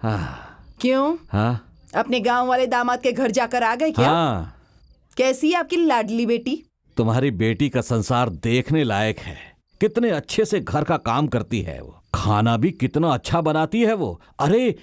क्यों? हाँ अपने गांव वाले दामाद के घर जाकर आ गए क्या? हाँ, कैसी है आपकी लाडली बेटी? तुम्हारी बेटी का संसार देखने लायक है। कितने अच्छे से घर का काम करती है वो, खाना भी कितना अच्छा बनाती है वो। अरे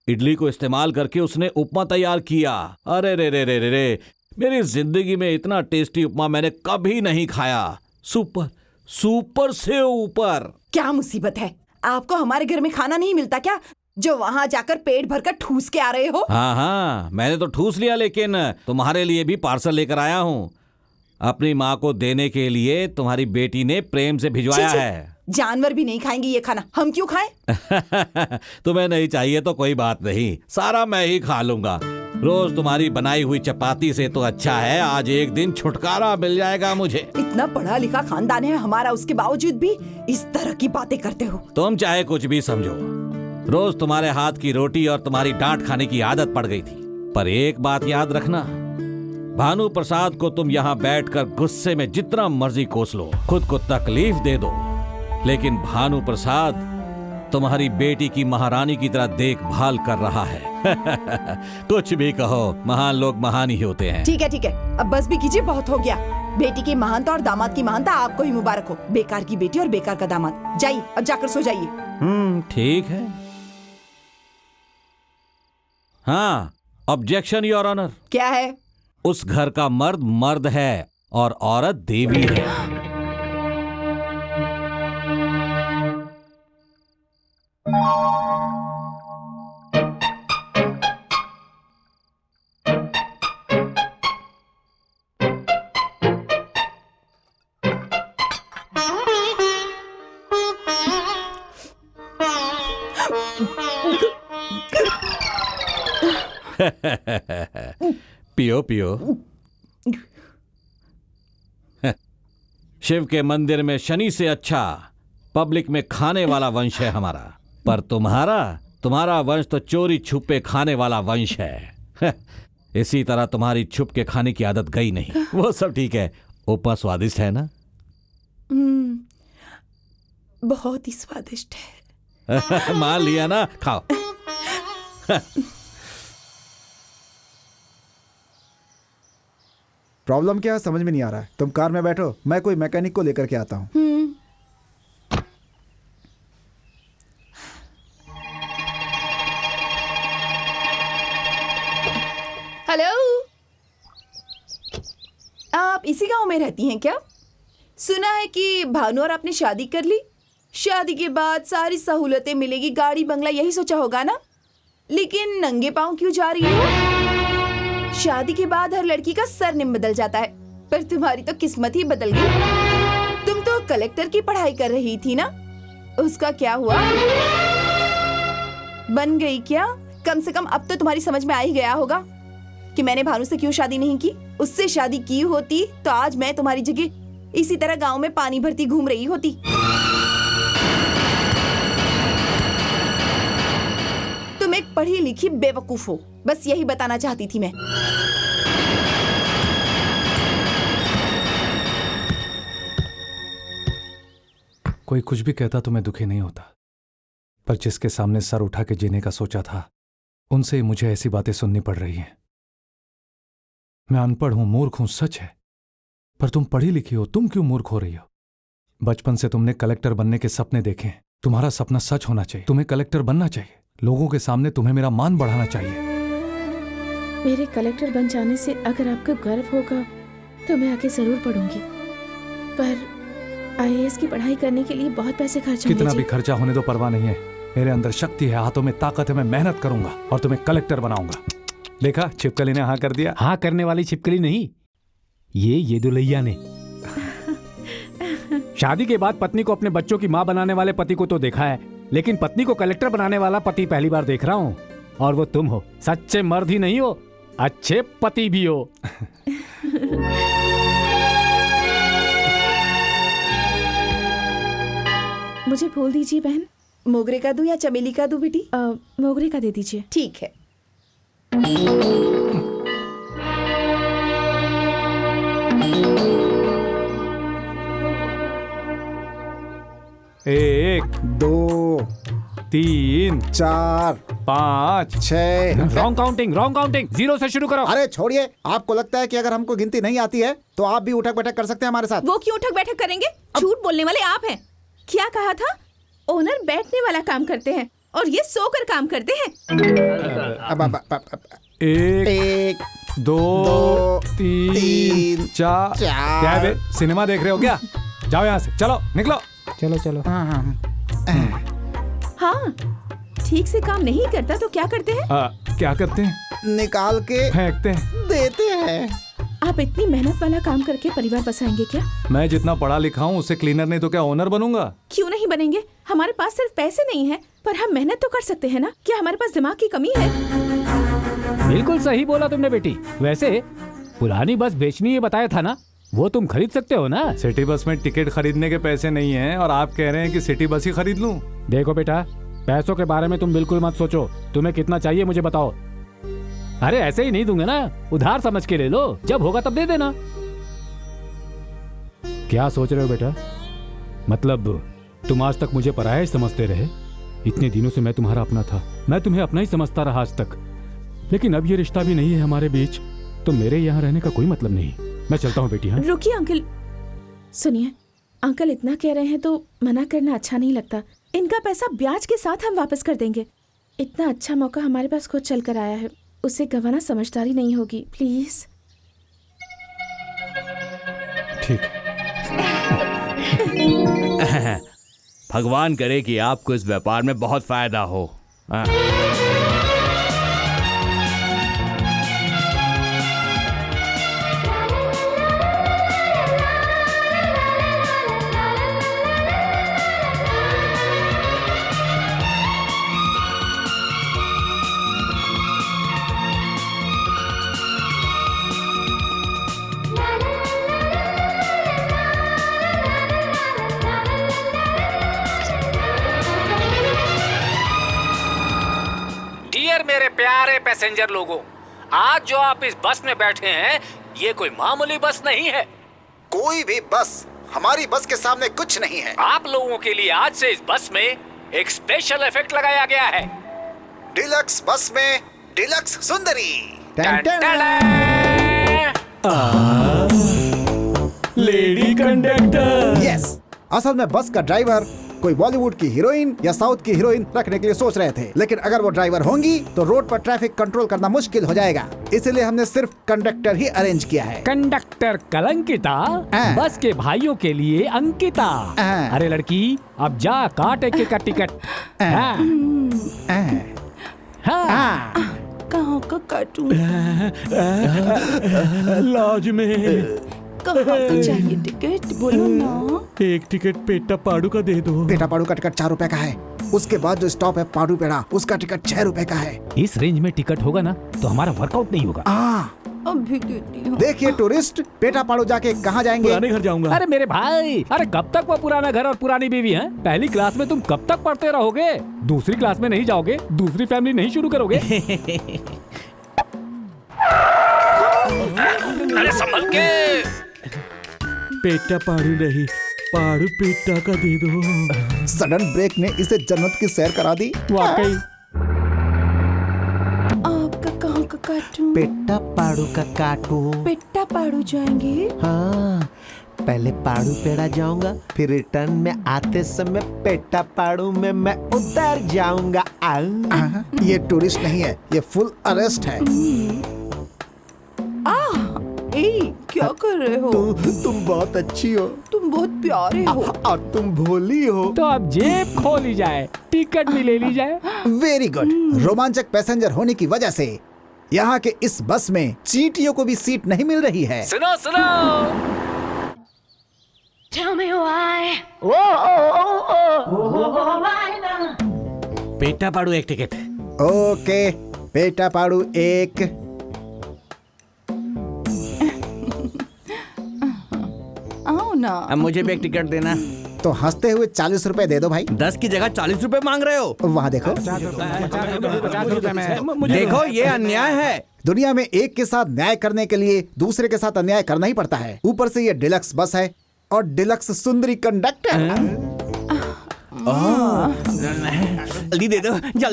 इडली को इस्तेमाल करके उसने उपमा तैयार किया। अरे रे रे रे रे रे, मेरी जिंदगी में इतना टेस्टी उपमा मैंने कभी नहीं खाया। सुपर सुपर से ऊपर। क्या मुसीबत है, आपको हमारे घर में खाना नहीं मिलता क्या, जो वहाँ जाकर पेट भरकर ठूस के आ रहे हो? हाँ हाँ, मैंने तो ठूस लिया, लेकिन तुम्हारे लिए भी पार्सल लेकर आया हूँ। अपनी माँ को देने के लिए तुम्हारी बेटी ने प्रेम से भिजवाया है। जानवर भी नहीं खाएंगे ये खाना, हम क्यों खाएं? तुम्हें नहीं चाहिए तो कोई बात नहीं, सारा मैं ही खा लूंगा। रोज तुम्हारी बनाई हुई चपाती से तो अच्छा है आज एक दिन छुटकारा मिल जाएगा मुझे। इतना पढ़ा लिखा खानदान है हमारा, उसके बावजूद भी इस तरह की बातें करते हो। तुम चाहे कुछ भी समझो, रोज तुम्हारे हाथ की रोटी और तुम्हारी डांट खाने की आदत पड़ गई थी। पर एक बात याद रखना, भानु प्रसाद को तुम यहाँ बैठकर गुस्से में जितना मर्जी कोस लो, खुद को तकलीफ दे दो, लेकिन भानु प्रसाद तुम्हारी बेटी की महारानी की तरह देखभाल कर रहा है। कुछ भी कहो, महान लोग महान ही होते हैं। ठीक है, अब बस भी कीजिए, बहुत हो गया। बेटी की महानता और दामाद की महानता आपको ही मुबारक हो। बेकार की बेटी और बेकार का दामाद। जाइए, अब जाकर सो जाइए। ठीक है। हाँ, ऑब्जेक्शन योर ऑनर। क्या है? उस घर का मर्द मर्द है और औरत देवी है। पियो पियो। शिव के मंदिर में शनि से अच्छा पब्लिक में खाने वाला वंश है हमारा, पर तुम्हारा वंश तो चोरी छुपे खाने वाला वंश है। इसी तरह तुम्हारी छुप के खाने की आदत गई नहीं। वो सब ठीक है, उपमा स्वादिष्ट है ना? बहुत ही स्वादिष्ट है। मान लिया ना, खाओ। प्रॉब्लम क्या है समझ में नहीं आ रहा है। तुम कार में बैठो, मैं कोई मैकेनिक को लेकर के आता हूँ। हेलो, आप इसी गांव में रहती हैं क्या? सुना है कि भानु और आपने शादी कर ली। शादी के बाद सारी सहूलतें मिलेगी, गाड़ी बंगला, यही सोचा होगा ना? लेकिन नंगे पांव क्यों जा रही हो? शादी के बाद हर लड़की का सरनेम बदल जाता है, पर तुम्हारी तो किस्मत ही बदल गई। तुम तो कलेक्टर की पढ़ाई कर रही थी ना, उसका क्या हुआ? बन गई क्या? कम से कम अब तो तुम्हारी समझ में आ ही गया होगा कि मैंने भानु से क्यों शादी नहीं की। उससे शादी की होती तो आज मैं तुम्हारी जगह इसी तरह गांव में पानी भरती घूम रही होती। तुम एक पढ़ी लिखी बेवकूफ हो, बस यही बताना चाहती थी मैं। कोई कुछ भी कहता तो मैं दुखी नहीं होता, पर जिसके सामने सर उठा के जीने का सोचा था, उनसे ही मुझे ऐसी बातें सुननी पड़ रही हैं। मैं अनपढ़ हूं, मूर्ख हूं, सच है, पर तुम पढ़ी लिखी हो, तुम क्यों मूर्ख हो रही हो? बचपन से तुमने कलेक्टर बनने के सपने देखे हैं। तुम्हारा सपना सच होना चाहिए। तुम्हें कलेक्टर बनना चाहिए। लोगों के सामने तुम्हें मेरा मान बढ़ाना चाहिए। मेरे कलेक्टर बन जाने से अगर आपको गर्व होगा तो मैं आगे जरूर पढ़ूंगी, पर आईएएस की पढ़ाई करने के लिए बहुत पैसे खर्च होंगे। कितना भी खर्चा होने दो परवाह नहीं है। मेरे अंदर शक्ति है, हाथों में ताकत है, मैं मेहनत करूंगा और तुम्हें कलेक्टर बनाऊंगा। देखा, छिपकली ने हाँ कर दिया। हाँ करने वाली छिपकली नहीं, ये दुल्हैया ने। शादी के बाद पत्नी को अपने बच्चों की माँ बनाने वाले पति को तो देखा है, लेकिन पत्नी को कलेक्टर बनाने वाला पति पहली बार देख रहा हूँ। और वो तुम हो। सच्चे मर्द ही नहीं हो, अच्छे पति भी हो। मुझे फूल दीजिए बहन। मोगरे का दूं या चमेली का दूं बेटी? मोगरे का दे दीजिए। ठीक है। एक, दो, 3 4 5 6। रॉन्ग काउंटिंग, 0 से शुरू करो। अरे छोड़िए, आपको लगता है कि अगर हमको गिनती नहीं आती है तो आप भी उठक बैठक कर सकते हैं हमारे साथ? वो क्यों उठक बैठक करेंगे? झूठ बोलने वाले आप हैं। क्या कहा था? ओनर बैठने वाला काम करते हैं और ये सोकर काम करते हैं। अब 1 2 3 4। क्या है बे? सिनेमा देख रहे हो क्या? जाओ यहाँ से, चलो निकलो। चलो। हाँ, ठीक से काम नहीं करता तो क्या करते हैं? क्या करते हैं? निकाल के फेंकते हैं। देते हैं। आप इतनी मेहनत वाला काम करके परिवार बसाएंगे क्या? मैं जितना पढ़ा लिखा हूँ उससे क्लीनर नहीं तो क्या ओनर बनूंगा? क्यों नहीं बनेंगे? हमारे पास सिर्फ पैसे नहीं है, पर हम मेहनत तो कर सकते हैं ना। क्या हमारे पास दिमाग की कमी है? बिल्कुल सही बोला तुमने बेटी। वैसे पुरानी बस बेचनी है बताया था ना, वो तुम खरीद सकते हो ना। सिटी बस में टिकट खरीदने के पैसे नहीं हैं और आप कह रहे हैं कि सिटी बस ही खरीद लूं? देखो बेटा, पैसों के बारे में तुम बिल्कुल मत सोचो। तुम्हें कितना चाहिए मुझे बताओ। अरे ऐसे ही नहीं दूंगा ना, उधार समझ के ले लो, जब होगा तब दे देना। क्या सोच रहे हो बेटा? मतलब तुम आज तक मुझे पराया ही समझते रहे। इतने दिनों से मैं तुम्हारा अपना था, मैं तुम्हें अपना ही समझता रहा आज तक। लेकिन अब ये रिश्ता भी नहीं है हमारे बीच, तो मेरे यहाँ रहने का कोई मतलब नहीं। मैं चलता हूँ बेटी। हाँ रुकिए अंकल, सुनिए, अंकल इतना कह रहे हैं तो मना करना अच्छा नहीं लगता। इनका पैसा ब्याज के साथ हम वापस कर देंगे। इतना अच्छा मौका हमारे पास खुद चल कर आया है, उसे गंवाना समझदारी नहीं होगी। प्लीज। ठीक है। भगवान करे कि आपको इस व्यापार में बहुत फायदा हो। डियर मेरे प्यारे पैसेंजर लोगों, आज जो आप इस बस में बैठे हैं ये कोई मामूली बस नहीं है। कोई भी बस हमारी बस के सामने कुछ नहीं है। आप लोगों के लिए आज से इस बस में एक स्पेशल इफेक्ट लगाया गया है। डिलक्स बस में डिलक्स सुंदरी। Lady conductor. यस, असल में बस का ड्राइवर कोई बॉलीवुड की हीरोइन या साउथ की हीरोइन रखने के लिए सोच रहे थे, लेकिन अगर वो ड्राइवर होंगी तो रोड पर ट्रैफिक कंट्रोल करना मुश्किल हो जाएगा। इसलिए हमने सिर्फ कंडक्टर ही अरेंज किया है। कंडक्टर कलंकिता, बस के भाइयों के लिए अंकिता। अरे लड़की, अब जा काट एक का टिकट। कहाँ का काटूं? लॉज में कहाँ का चाहिए टिकट? बोलो ना। एक टिकट पेटा पाड़ू का दे दो। पेटा पाड़ू का टिकट 4 रुपए का है। उसके बाद जो स्टॉप है पाड़ू पेड़ा, उसका टिकट 6 रुपए का है। इस रेंज में टिकट होगा ना तो हमारा वर्कआउट नहीं होगा। अभी देती हूँ। देखिए टूरिस्ट, पेटा पाड़ू जाके कहाँ जाएंगे? पुराने घर जाऊंगा। अरे मेरे भाई, अरे कब तक वो पुराना घर और पुरानी बीवी हैं? पहली क्लास में तुम कब तक पढ़ते रहोगे? दूसरी क्लास में नहीं जाओगे? दूसरी फैमिली नहीं शुरू करोगे? अरे संभल के। पेटा पाड़ू नहीं, पाड़ू पेटा का दे दो। सडन ब्रेक ने इसे जन्नत की सैर करा दी। वाकई। आपका कहाँ का काटूं? पेट्टा पाड़ू का काटू। पेट्टा पाड़ू जाएंगे? हाँ, पहले पाड़ू पेड़ा जाऊंगा, फिर रिटर्न में आते समय पेट्टा पाड़ू में मैं उतर जाऊंगा। ये टूरिस्ट नहीं है, ये फुल अरेस्ट है। क्या कर रहे हो? तुम बहुत अच्छी हो तुम बहुत प्यारे हो। और तुम भोली हो। तो अब जेब खोली जाए, टिकट भी ले ली जाए। Very good. रोमांचक पैसेंजर होने की वजह से यहाँ के इस बस में चींटियों को भी सीट नहीं मिल रही है। सुनो सुनो। Tell me why. पेटा पाड़ू एक टिकट। ओके, पेटा पाड़ू एक। आओ ना। अब मुझे भी एक टिकट देना। तो हंसते हुए 40 रुपए दे दो भाई। 10 की जगह 40 रुपए मांग रहे हो? वहाँ देखो। 50 रुपए में। देखो ये अन्याय है। दुनिया में एक के साथ न्याय करने के लिए दूसरे के साथ अन्याय करना ही पड़ता है। ऊपर से ये डिलक्स बस है और डिलक्स सुंदरी कंडक्टर। जल्दी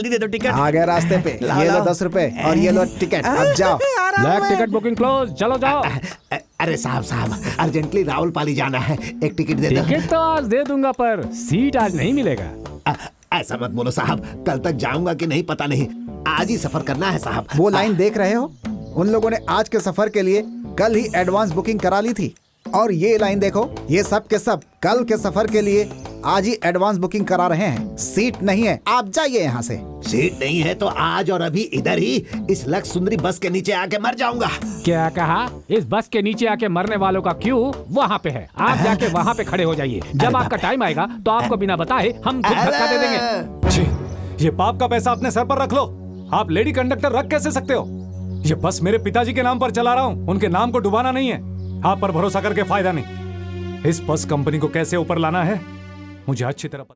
दे दो टिकट। आ गए रास्ते पे। ये लो 10 रुपए और ये लो टिकट। अब जाओ। ब्लैक टिकट बुकिंग क्लोज, चलो जाओ। अरे साहब अर्जेंटली रावलपाली जाना है, एक टिकट दे दो। टिकट तो आज दे दूंगा पर सीट आज नहीं मिलेगा। ऐसा मत बोलो साहब, कल तक जाऊंगा कि नहीं पता नहीं, आज ही सफर करना है साहब। वो लाइन देख रहे हो? उन लोगों ने आज के सफर के लिए कल ही एडवांस बुकिंग करा ली थी। और ये लाइन देखो, ये सब के सब कल के सफर के लिए आज ही एडवांस बुकिंग करा रहे हैं। सीट नहीं है, आप जाइए यहाँ से। सीट नहीं है तो आज और अभी इधर ही इस लक्ष्य सुंदरी बस के नीचे आके मर जाऊंगा। क्या कहा? इस बस के नीचे आके मरने वालों का क्यू वहाँ पे है, आप जाके वहाँ पे खड़े हो जाइए। जब आपका टाइम आएगा तो आपको बिना बताए हम खुद धक्का दे देंगे। छी, ये पाप का पैसा अपने सर पर रख लो। आप लेडी कंडक्टर रख कैसे सकते हो? ये बस मेरे पिताजी के नाम पर चला रहा हूँ, उनके नाम को डुबाना नहीं है। आप पर भरोसा करके फायदा नहीं। इस बस कंपनी को कैसे ऊपर लाना है मुझे अच्छी तरह पता।